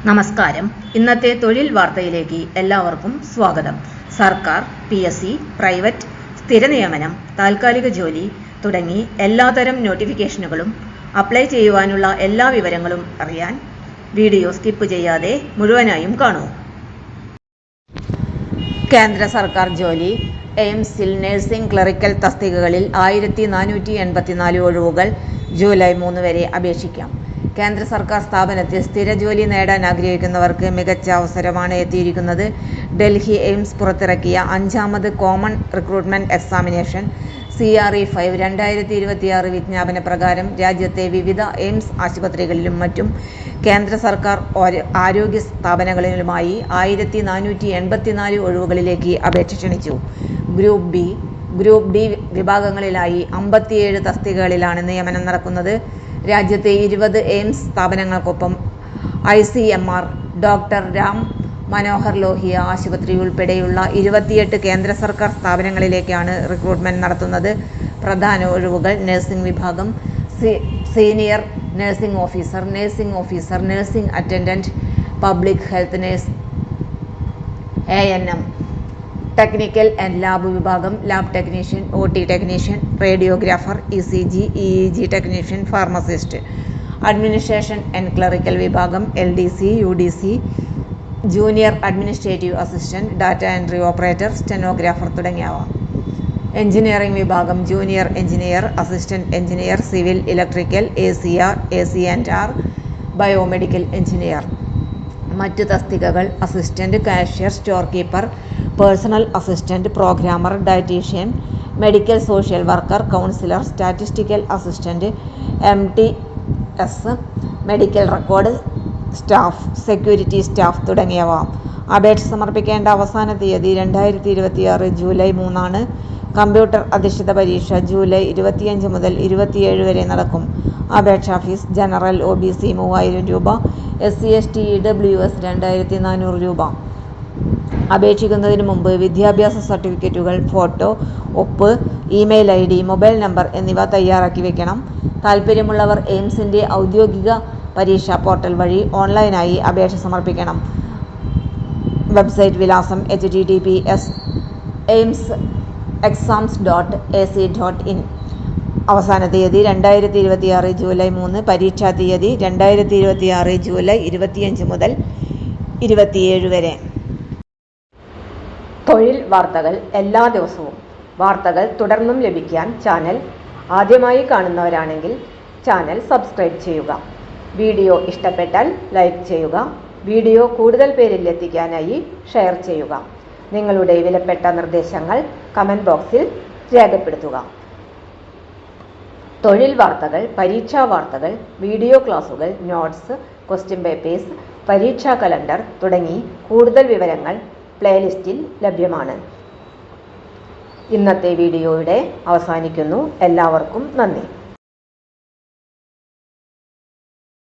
നമസ്കാരം. ഇന്നത്തെ തൊഴിൽ വാർത്തയിലേക്ക് എല്ലാവർക്കും സ്വാഗതം. സർക്കാർ, PSC, പ്രൈവറ്റ്, സ്ഥിര നിയമനം, താൽക്കാലിക ജോലി തുടങ്ങി എല്ലാതരം നോട്ടിഫിക്കേഷനുകളും അപ്ലൈ ചെയ്യുവാനുള്ള എല്ലാ വിവരങ്ങളും അറിയാൻ വീഡിയോ സ്കിപ്പ് ചെയ്യാതെ മുഴുവനായും കാണൂ. കേന്ദ്ര സർക്കാർ ജോലി. എയിംസിൽ നഴ്സിംഗ് ക്ലറിക്കൽ തസ്തികകളിൽ 1484 ഒഴിവുകൾ ജൂലൈ 3 വരെ അപേക്ഷിക്കാം. കേന്ദ്ര സർക്കാർ സ്ഥാപനത്തിൽ സ്ഥിര ജോലി നേടാൻ ആഗ്രഹിക്കുന്നവർക്ക് മികച്ച അവസരമാണ് എത്തിയിരിക്കുന്നത്. ഡൽഹി എയിംസ് പുറത്തിറക്കിയ 5ാമത് കോമൺ റിക്രൂട്ട്മെന്റ് എക്സാമിനേഷൻ CRE 5 2026 വിജ്ഞാപന പ്രകാരം രാജ്യത്തെ വിവിധ എയിംസ് ആശുപത്രികളിലും മറ്റും കേന്ദ്ര സർക്കാർ ആരോഗ്യ സ്ഥാപനങ്ങളിലുമായി 1484 ഒഴിവുകളിലേക്ക് അപേക്ഷ ക്ഷണിച്ചു. ഗ്രൂപ്പ് ഡി വിഭാഗങ്ങളിലായി 57 തസ്തികകളിലാണ് നിയമനം നടക്കുന്നത്. രാജ്യത്തെ 20 എയിംസ് സ്ഥാപനങ്ങൾക്കൊപ്പം ICMR, ഡോക്ടർ രാം മനോഹർ ലോഹിയ ആശുപത്രി ഉൾപ്പെടെയുള്ള 28 കേന്ദ്ര സർക്കാർ സ്ഥാപനങ്ങളിലേക്കാണ് റിക്രൂട്ട്മെന്റ് നടത്തുന്നത്. പ്രധാന ഒഴിവുകൾ: നഴ്സിംഗ് വിഭാഗം, senior nursing officer, nursing attendant, public health nurse, ANM, technical and lab വിഭാഗം, lab technician, OT technician, radiographer, ECG, EEG technician, pharmacist, administration and clerical വിഭാഗം, LDC, UDC, junior administrative assistant, data entry operator, stenographer തുടങ്ങിയവ. Engineering വിഭാഗം, junior engineer, assistant engineer, civil, electrical, ACR, AC&R, biomedical engineer. മറ്റ് തസ്തികകൾ: assistant cashier, store keeper, personal assistant, programmer, dietitian, medical social worker, counsellor, statistical assistant, MTS, medical record staff, security staff തുടങ്ങിയവ. അപേക്ഷ സമർപ്പിക്കേണ്ട അവസാന തീയതി 2026 July 3 ആണ്. Computer അധിഷ്ഠിത പരീക്ഷ ജൂലൈ 25 മുതൽ 27 വരെ നടക്കും. അപേക്ഷാ ഫീസ്: ജനറൽ OBC 3000 രൂപ, SC ST EWS 2400 രൂപ. അപേക്ഷിക്കുന്നതിന് മുമ്പ് വിദ്യാഭ്യാസ സർട്ടിഫിക്കറ്റുകൾ, ഫോട്ടോ, ഒപ്പ്, ഇമെയിൽ ID, മൊബൈൽ നമ്പർ എന്നിവ തയ്യാറാക്കി വയ്ക്കണം. താൽപ്പര്യമുള്ളവർ എയിംസിന്റെ ഔദ്യോഗിക പരീക്ഷാ പോർട്ടൽ വഴി ഓൺലൈനായി അപേക്ഷ സമർപ്പിക്കണം. വെബ്സൈറ്റ് വിലാസം: https://aimsexams.ac.in. അവസാന തീയതി 2026 ജൂലൈ 3. പരീക്ഷാ തീയതി 2026 ജൂലൈ 25 മുതൽ 27 വരെ. തൊഴിൽ വാർത്തകൾ എല്ലാ ദിവസവും. വാർത്തകൾ തുടർന്നും ലഭിക്കാൻ ചാനൽ ആദ്യമായി കാണുന്നവരാണെങ്കിൽ ചാനൽ സബ്സ്ക്രൈബ് ചെയ്യുക. വീഡിയോ ഇഷ്ടപ്പെട്ടാൽ ലൈക്ക് ചെയ്യുക. വീഡിയോ കൂടുതൽ പേരിൽ എത്തിക്കാനായി ഷെയർ ചെയ്യുക. നിങ്ങളുടെ വിലപ്പെട്ട നിർദ്ദേശങ്ങൾ കമന്റ് ബോക്സിൽ രേഖപ്പെടുത്തുക. തൊഴിൽ വാർത്തകൾ, പരീക്ഷാ വാർത്തകൾ, വീഡിയോ ക്ലാസുകൾ, നോട്ട്സ്, ക്വസ്റ്റ്യൻ പേപ്പേഴ്സ്, പരീക്ഷാ കലണ്ടർ തുടങ്ങി കൂടുതൽ വിവരങ്ങൾ പ്ലേലിസ്റ്റിൽ ലഭ്യമാണ്. ഇന്നത്തെ വീഡിയോയുടെ അവസാനിക്കുന്നു. എല്ലാവർക്കും നന്ദി.